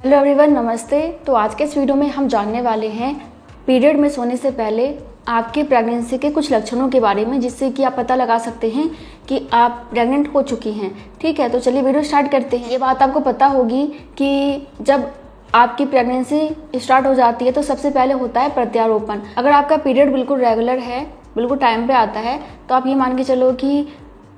Hello everyone, नमस्ते। तो आज के इस वीडियो में हम जानने वाले हैं पीरियड में सोने से पहले आपकी प्रेगनेंसी के कुछ लक्षणों के बारे में, जिससे कि आप पता लगा सकते हैं कि आप प्रेग्नेंट हो चुकी हैं। ठीक है, तो चलिए वीडियो स्टार्ट करते हैं। ये बात आपको पता होगी कि जब आपकी प्रेगनेंसी स्टार्ट हो जाती है तो सबसे पहले होता है प्रत्यारोपण। अगर आपका पीरियड बिल्कुल रेगुलर है, बिल्कुल टाइम पे आता है, तो आप ये मान के चलो कि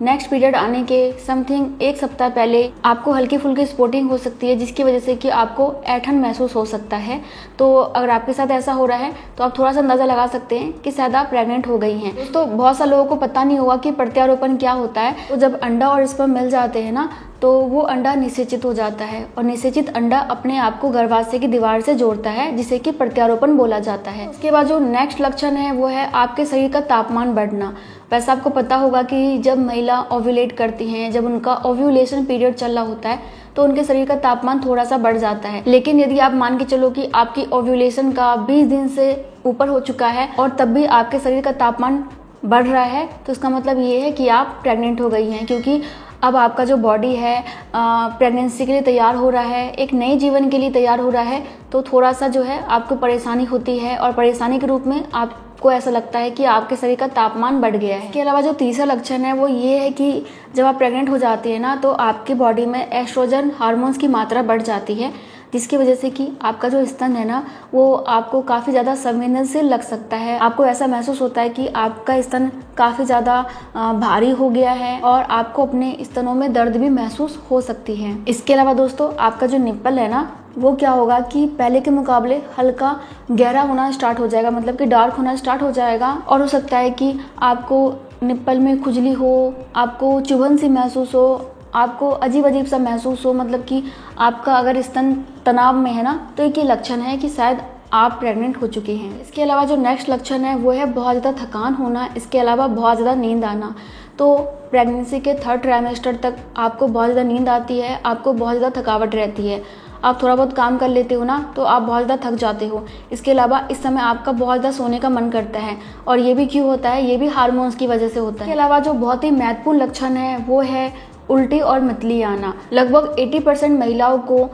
नेक्स्ट पीरियड आने के समथिंग एक सप्ताह पहले आपको हल्की फुल्की स्पॉटिंग हो सकती है, जिसकी वजह से कि आपको ऐंठन महसूस हो सकता है। तो अगर आपके साथ ऐसा हो रहा है तो आप थोड़ा सा अंदाज़ा लगा सकते हैं कि शायद आप प्रेग्नेंट हो गई हैं। दोस्तों, बहुत सारे लोगों को पता नहीं होगा कि प्रत्यारोपण क्या होता है। तो जब अंडा और स्पर्म मिल जाते हैं ना, तो वो अंडा निषेचित हो जाता है और निषेचित अंडा अपने आप को गर्भाशय की दीवार से जोड़ता है, जिसे कि प्रत्यारोपण बोला जाता है। उसके बाद जो नेक्स्ट लक्षण है वो है आपके शरीर का तापमान बढ़ना। वैसे आपको पता होगा कि जब महिला ओव्यूलेट करती हैं, जब उनका ओव्यूलेशन पीरियड चल रहा होता है, तो उनके शरीर का तापमान थोड़ा सा बढ़ जाता है। लेकिन यदि आप मान के चलो कि आपकी ओव्यूलेशन का 20 दिन से ऊपर हो चुका है और तब भी आपके शरीर का तापमान बढ़ रहा है, तो इसका मतलब ये है कि आप प्रेग्नेंट हो गई हैं, क्योंकि अब आपका जो बॉडी है प्रेगनेंसी के लिए तैयार हो रहा है, एक नए जीवन के लिए तैयार हो रहा है। तो थोड़ा सा जो है आपको परेशानी होती है और परेशानी के रूप में आपको ऐसा लगता है कि आपके शरीर का तापमान बढ़ गया है। इसके अलावा जो तीसरा लक्षण है वो ये है कि जब आप प्रेग्नेंट हो जाती है ना, तो आपकी बॉडी में एस्ट्रोजन हार्मोन्स की मात्रा बढ़ जाती है, जिसकी वजह से कि आपका जो स्तन है ना, वो आपको काफ़ी ज़्यादा संवेदनशील लग सकता है। आपको ऐसा महसूस होता है कि आपका स्तन काफ़ी ज़्यादा भारी हो गया है और आपको अपने स्तनों में दर्द भी महसूस हो सकती है। इसके अलावा दोस्तों, आपका जो निप्पल है ना, वो क्या होगा कि पहले के मुकाबले हल्का गहरा होना स्टार्ट हो जाएगा, मतलब कि डार्क होना स्टार्ट हो जाएगा। और हो सकता है कि आपको निप्पल में खुजली हो, आपको चुभन सी महसूस हो, आपको अजीब अजीब सा महसूस हो, मतलब कि आपका अगर स्तन तनाव में है ना, तो एक ये लक्षण है कि शायद आप प्रेग्नेंट हो चुकी हैं। इसके अलावा जो नेक्स्ट लक्षण है वो है बहुत ज़्यादा थकान होना, इसके अलावा बहुत ज़्यादा नींद आना। तो प्रेगनेंसी के 3rd ट्राइमेस्टर तक आपको बहुत ज़्यादा नींद आती है, आपको बहुत ज़्यादा थकावट रहती है। आप थोड़ा बहुत काम कर लेते हो ना, तो आप बहुत ज़्यादा थक जाते हो। इसके अलावा इस समय आपका बहुत ज़्यादा सोने का मन करता है, और ये भी क्यों होता है? ये भी हार्मोन्स की वजह से होता है। इसके अलावा जो बहुत ही महत्वपूर्ण लक्षण है वो है उल्टी और मितली आना। लगभग 80% महिलाओं को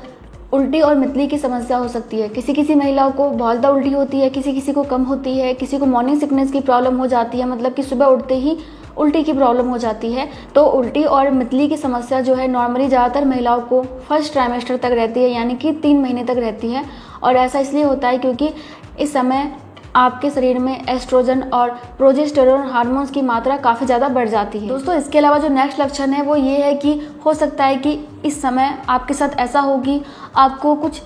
उल्टी और मितली की समस्या हो सकती है। किसी किसी महिलाओं को बहुत ज़्यादा उल्टी होती है, किसी किसी को कम होती है, किसी को मॉर्निंग सिकनेस की प्रॉब्लम हो जाती है, मतलब कि सुबह उठते ही उल्टी की प्रॉब्लम हो जाती है। तो उल्टी और मितली की समस्या जो है नॉर्मली ज़्यादातर महिलाओं को 1st ट्राइमेस्टर तक रहती है, यानी कि 3 महीने तक रहती है। और ऐसा इसलिए होता है क्योंकि इस समय आपके शरीर में एस्ट्रोजन और प्रोजेस्टेरोन हार्मोन्स की मात्रा काफ़ी ज़्यादा बढ़ जाती है। दोस्तों, इसके अलावा जो नेक्स्ट लक्षण है वो ये है कि हो सकता है कि इस समय आपके साथ ऐसा हो कि आपको कुछ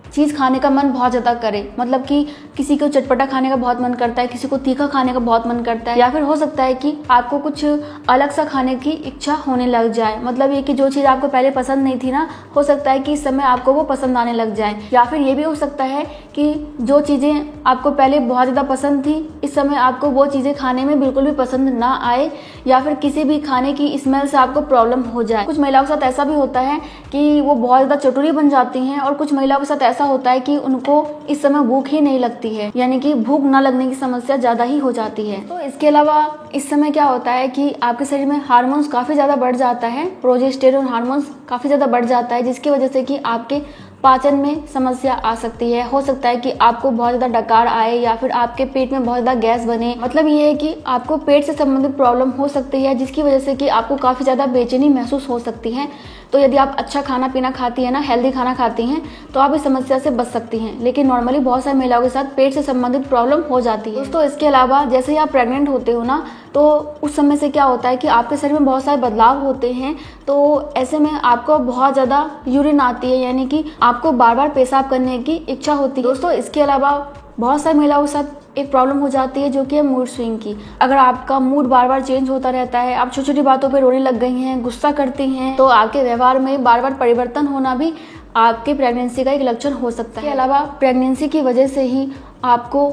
चीज़ खाने का मन बहुत ज़्यादा करे, मतलब कि किसी को चटपटा खाने का बहुत मन करता है, किसी को तीखा खाने का बहुत मन करता है, या फिर हो सकता है कि आपको कुछ अलग सा खाने की इच्छा होने लग जाए। मतलब ये कि जो चीज़ आपको पहले पसंद नहीं थी ना, हो सकता है कि इस समय आपको वो पसंद आने लग जाए। या फिर ये भी हो सकता है कि जो चीज़ें आपको पहले बहुत ज़्यादा पसंद थी, इस समय आपको वो चीज़ें खाने में बिल्कुल भी पसंद ना आए, या फिर किसी भी खाने की स्मेल से आपको प्रॉब्लम हो जाए। कुछ महिलाओं के साथ ऐसा भी होता है कि वो बहुत ज़्यादा चटुरी बन जाती हैं, और कुछ महिलाओं के साथ ऐसा होता है कि उनको इस समय भूख ही नहीं लगती है, यानी कि भूख ना लगने की समस्या ज़्यादा ही हो जाती है। तो इसके अलावा इस समय क्या होता है कि आपके शरीर में हार्मोन्स काफ़ी ज़्यादा बढ़ जाता है, प्रोजेस्टेरोन हार्मोन्स काफ़ी ज़्यादा बढ़ जाता है, जिसकी वजह से कि आपके पाचन में समस्या आ सकती है। हो सकता है कि आपको बहुत ज़्यादा डकार आए, या फिर आपके पेट में बहुत ज़्यादा गैस बने। मतलब ये है कि आपको पेट से संबंधित प्रॉब्लम हो सकती है, जिसकी वजह से कि आपको काफ़ी ज़्यादा बेचैनी महसूस हो सकती है। तो यदि आप अच्छा खाना पीना खाती हैं ना, हेल्दी खाना खाती हैं, तो आप इस समस्या से बच सकती हैं। लेकिन नॉर्मली बहुत सारी महिलाओं के साथ पेट से संबंधित प्रॉब्लम हो जाती है। दोस्तों, इसके अलावा जैसे ही आप प्रेग्नेंट होते हो ना, तो उस समय से क्या होता है कि आपके शरीर में बहुत सारे बदलाव होते हैं। तो ऐसे में आपको बहुत ज़्यादा यूरिन आती है, यानी कि आपको बार बार पेशाब करने की इच्छा होती है। दोस्तों, इसके अलावा बहुत सारी महिलाओं के साथ एक प्रॉब्लम हो जाती है, जो कि है मूड स्विंग की। अगर आपका मूड बार बार चेंज होता रहता है, आप छोटी छोटी बातों पे रोने लग गई हैं, गुस्सा करती हैं, तो आपके व्यवहार में बार बार परिवर्तन होना भी आपकी प्रेगनेंसी का एक लक्षण हो सकता है। इसके अलावा प्रेगनेंसी की वजह से ही आपको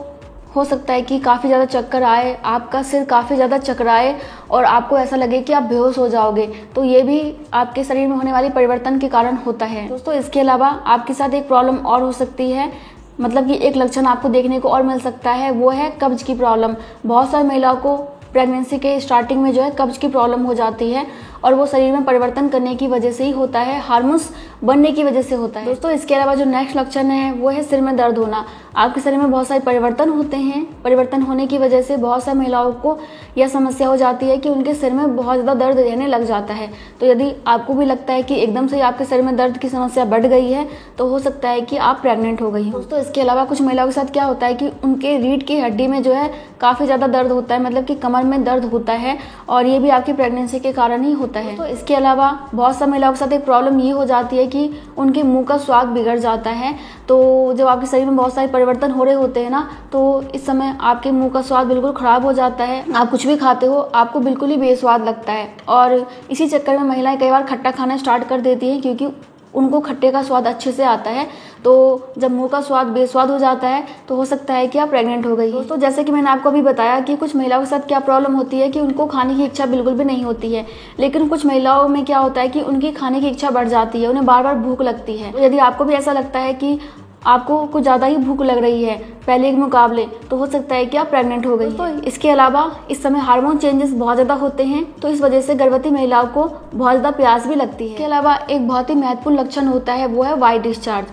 हो सकता है कि काफ़ी ज़्यादा चक्कर आए, आपका सिर काफ़ी ज़्यादा चकराए और आपको ऐसा लगे कि आप बेहोश हो जाओगे। तो ये भी आपके शरीर में होने वाली परिवर्तन के कारण होता है। दोस्तों, इसके अलावा आपके साथ एक प्रॉब्लम और हो सकती है, मतलब कि एक लक्षण आपको देखने को और मिल सकता है, वो है कब्ज की प्रॉब्लम। बहुत सारी महिलाओं को प्रेगनेंसी के स्टार्टिंग में जो है कब्ज की प्रॉब्लम हो जाती है, और वो शरीर में परिवर्तन करने की वजह से ही होता है, हार्मोन्स बनने की वजह से होता है। दोस्तों इसके अलावा जो नेक्स्ट लक्षण है वो है सिर में दर्द होना। आपके शरीर में बहुत सारे परिवर्तन होते हैं, परिवर्तन होने की वजह से बहुत सारी महिलाओं को यह समस्या हो जाती है कि उनके सिर में बहुत ज़्यादा दर्द रहने लग जाता है। तो यदि आपको भी लगता है कि एकदम से आपके सिर में दर्द की समस्या बढ़ गई है तो हो सकता है कि आप प्रेग्नेंट हो गई हो। दोस्तों इसके अलावा कुछ महिलाओं के साथ क्या होता है कि उनके रीढ़ की हड्डी में जो है काफ़ी ज़्यादा दर्द होता है, मतलब कि कमर में दर्द होता है, और ये भी आपकी प्रेगनेंसी के कारण ही होता है। तो इसके अलावा बहुत सा महिलाओं के साथ एक प्रॉब्लम ये हो जाती है कि उनके मुंह का स्वाद बिगड़ जाता है। तो जब आपके शरीर में बहुत सारे परिवर्तन हो रहे होते हैं ना, तो इस समय आपके मुंह का स्वाद बिल्कुल ख़राब हो जाता है। आप कुछ भी खाते हो आपको बिल्कुल ही बेस्वाद लगता है, और इसी चक्कर में महिलाएं कई बार खट्टा खाना स्टार्ट कर देती हैं क्योंकि उनको खट्टे का स्वाद अच्छे से आता है। तो जब मुंह का स्वाद बेस्वाद हो जाता है तो हो सकता है कि आप प्रेग्नेंट हो गई। दोस्तों जैसे कि मैंने आपको अभी बताया कि कुछ महिलाओं के साथ क्या प्रॉब्लम होती है कि उनको खाने की इच्छा बिल्कुल भी नहीं होती है, लेकिन कुछ महिलाओं में क्या होता है कि उनकी खाने की इच्छा बढ़ जाती है, उन्हें बार बार भूख लगती है। तो यदि आपको भी ऐसा लगता है कि आपको कुछ ज़्यादा ही भूख लग रही है पहले के मुकाबले, तो हो सकता है कि आप प्रेग्नेंट हो गई। तो इसके अलावा इस समय हार्मोन चेंजेस बहुत ज़्यादा होते हैं, तो इस वजह से गर्भवती महिलाओं को बहुत ज़्यादा प्यास भी लगती है। इसके अलावा एक बहुत ही महत्वपूर्ण लक्षण होता है वो है वाइट डिस्चार्ज।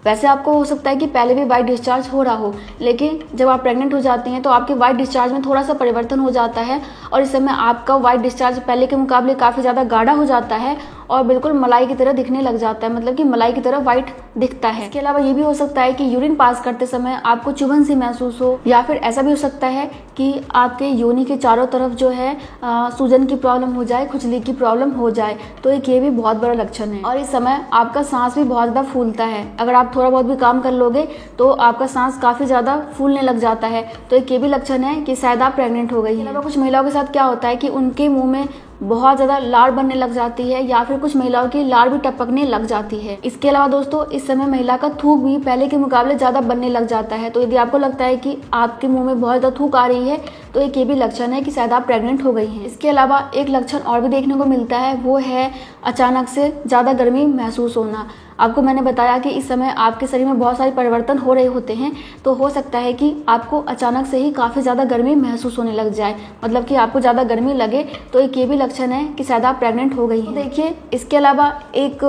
वैसे आपको हो सकता है कि पहले भी वाइट डिस्चार्ज हो रहा हो, लेकिन जब आप प्रेग्नेंट हो जाती हैं तो आपके वाइट डिस्चार्ज में थोड़ा सा परिवर्तन हो जाता है, और इस समय आपका वाइट डिस्चार्ज पहले के मुकाबले काफ़ी ज़्यादा गाढ़ा हो जाता है और बिल्कुल मलाई की तरह दिखने लग जाता है, मतलब कि मलाई की तरह वाइट दिखता है। इसके अलावा ये भी हो सकता है कि यूरिन पास करते समय आपको चुभन सी महसूस हो, या फिर ऐसा भी हो सकता है कि आपके योनि के चारों तरफ जो है सूजन की प्रॉब्लम हो जाए, खुजली की प्रॉब्लम हो जाए। तो एक ये भी बहुत बड़ा लक्षण है। और इस समय आपका सांस भी बहुत ज़्यादा फूलता है, अगर आप थोड़ा बहुत भी काम कर लोगे तो आपका सांस काफ़ी ज़्यादा फूलने लग जाता है। तो एक ये भी लक्षण है कि शायद आप प्रेग्नेंट हो गई हैं। अलावा कुछ महिलाओं के साथ क्या होता है कि उनके मुंह में बहुत ज़्यादा लार बनने लग जाती है, या फिर कुछ महिलाओं की लार भी टपकने लग जाती है। इसके अलावा दोस्तों इस समय महिला का थूक भी पहले के मुकाबले ज़्यादा बनने लग जाता है। तो यदि आपको लगता है कि आपके मुंह में बहुत ज़्यादा थूक आ रही है तो एक ये भी लक्षण है कि शायद आप प्रेग्नेंट हो गई हैं। इसके अलावा एक लक्षण और भी देखने को मिलता है वो है अचानक से ज़्यादा गर्मी महसूस होना। आपको मैंने बताया कि इस समय आपके शरीर में बहुत सारे परिवर्तन हो रहे होते हैं, तो हो सकता है कि आपको अचानक से ही काफ़ी ज़्यादा गर्मी महसूस होने लग जाए, मतलब कि आपको ज़्यादा गर्मी लगे। तो एक ये भी लक्षण है कि शायद आप प्रेग्नेंट हो गई हैं। देखिए इसके अलावा एक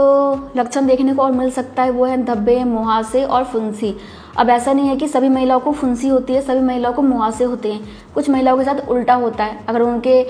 लक्षण देखने को और मिल सकता है वो है धब्बे, मुहासे और फुंसी। अब ऐसा नहीं है कि सभी महिलाओं को फुंसी होती है, सभी महिलाओं को मुहासे होते हैं। कुछ महिलाओं के साथ उल्टा होता है, अगर उनके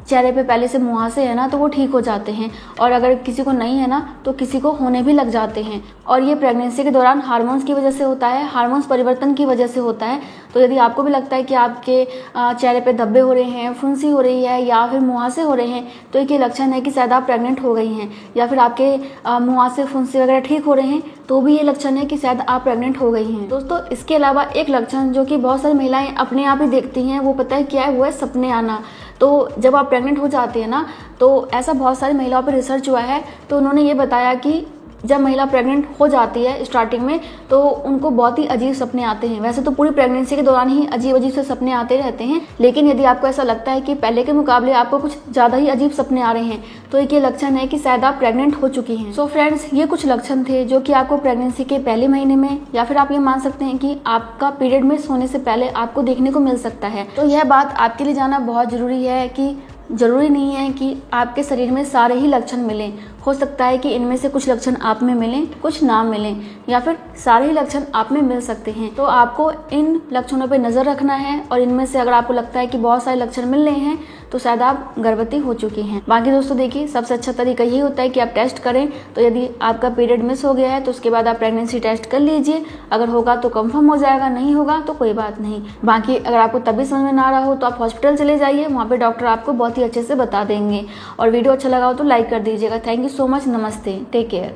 चेहरे पे पहले से मुहासे है ना तो वो ठीक हो जाते हैं, और अगर किसी को नहीं है ना तो किसी को होने भी लग जाते हैं। और ये प्रेगनेंसी के दौरान हार्मोन्स की वजह से होता है, हार्मोन्स परिवर्तन की वजह से होता है। तो यदि आपको भी लगता है कि आपके चेहरे पे धब्बे हो रहे हैं, फुंसी हो रही है या फिर मुहासे हो रहे हैं, तो एक ये लक्षण है कि शायद आप प्रेग्नेंट हो गई हैं, या फिर आपके मुहासे फुंसी वगैरह ठीक हो रहे हैं तो भी ये लक्षण है कि शायद आप प्रेग्नेंट हो गई हैं। दोस्तों इसके अलावा एक लक्षण जो कि बहुत सारी महिलाएं अपने आप ही देखती हैं वो पता है क्या है, वो है सपने आना। तो जब आप प्रेग्नेंट हो जाती है ना तो ऐसा बहुत सारी महिलाओं पर रिसर्च हुआ है, तो उन्होंने ये बताया कि जब महिला प्रेग्नेंट हो जाती है स्टार्टिंग में तो उनको बहुत ही अजीब सपने आते हैं। वैसे तो पूरी प्रेगनेंसी के दौरान ही अजीब अजीब से सपने आते रहते हैं, लेकिन यदि आपको ऐसा लगता है कि पहले के मुकाबले आपको कुछ ज़्यादा ही अजीब सपने आ रहे हैं तो एक ये लक्षण है कि शायद आप प्रेग्नेंट हो चुकी हैं। सो फ्रेंड्स, ये कुछ लक्षण थे जो कि आपको प्रेगनेंसी के पहले महीने में या फिर आप ये मान सकते हैं कि आपका पीरियड मिस होने से पहले आपको देखने को मिल सकता है। तो यह बात आपके लिए जानना बहुत ज़रूरी है कि ज़रूरी नहीं है कि आपके शरीर में सारे ही लक्षण मिलें। हो सकता है कि इनमें से कुछ लक्षण आप में मिलें, कुछ ना मिलें, या फिर सारे ही लक्षण आप में मिल सकते हैं। तो आपको इन लक्षणों पे नज़र रखना है, और इनमें से अगर आपको लगता है कि बहुत सारे लक्षण मिल रहे हैं तो शायद आप गर्भवती हो चुकी हैं। बाकी दोस्तों देखिए, सबसे अच्छा तरीका यही होता है कि आप टेस्ट करें। तो यदि आपका पीरियड मिस हो गया है तो उसके बाद आप प्रेगनेंसी टेस्ट कर लीजिए, अगर होगा तो कंफर्म हो जाएगा, नहीं होगा तो कोई बात नहीं। बाकी अगर आपको तभी समझ में ना रहा हो तो आप हॉस्पिटल चले जाइए, वहाँ पे डॉक्टर आपको बहुत ही अच्छे से बता देंगे। और वीडियो अच्छा लगा हो तो लाइक कर दीजिएगा। Thank you so much. नमस्ते, टेक केयर।